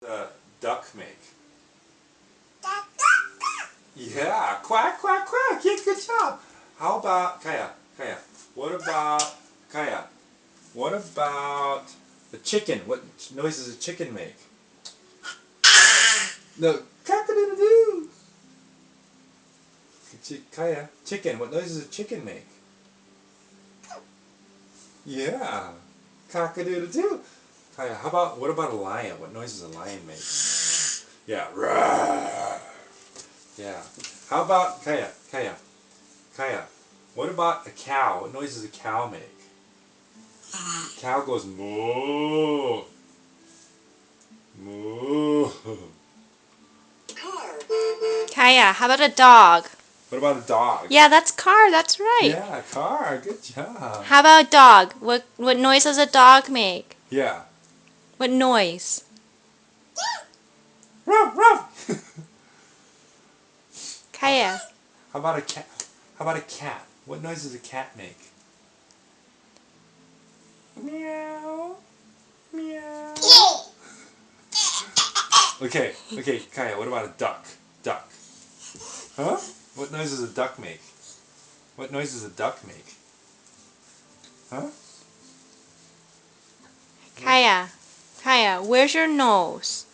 a duck make? Yeah, quack, quack, quack. Yeah, good job. How about, Kaiya, what about, what about the chicken? What noise does a chicken make? No, cock-a-doodle-doo. Kaiya, chicken, what noise does a chicken make? Yeah, cock-a-doodle-doo. Kaiya, what about a lion? What noise does a lion make? Yeah, roar. Yeah. How about, Kaiya, what about a cow? What noise does a cow make? Cow goes moo. Moo. Kaiya, how about a dog? What about a dog? Yeah, that's car. That's right. Yeah, car. Good job. How about a dog? What noise does a dog make? Yeah. What noise? Ruff, ruff. Kaiya. How about a cat? How about a cat? What noise does a cat make? Meow. Meow. Okay, Kaiya, what about a duck? Duck. Huh? What noise does a duck make? What noise does a duck make? Huh? Kaiya, where's your nose?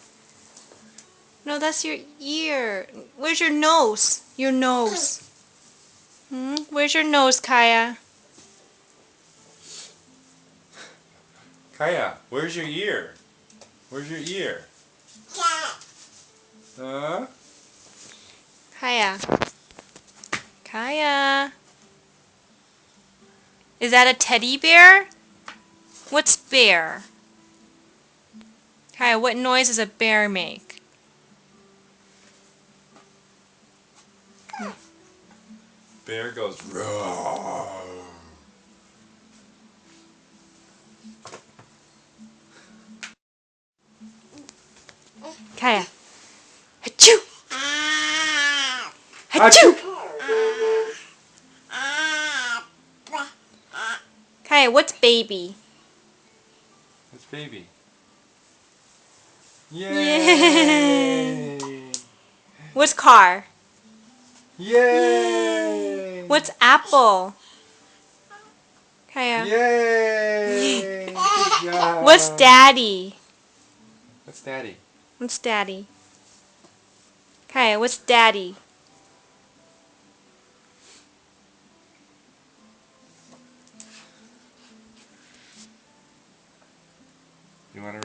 No, that's your ear. Where's your nose? Your nose. Where's your nose, Kaiya? Kaiya, where's your ear? Where's your ear? Huh? Kaiya. Is that a teddy bear? What's bear? Kaiya, what noise does a bear make? Bear goes roar. Kaiya. Achoo! Achoo! Kaiya, what's baby? That's baby. Yay! Yay! What's car? Yay! What's apple? Kaiya. Yay! Good job. What's daddy? What's daddy? What's daddy? Kaiya, what's daddy? You want to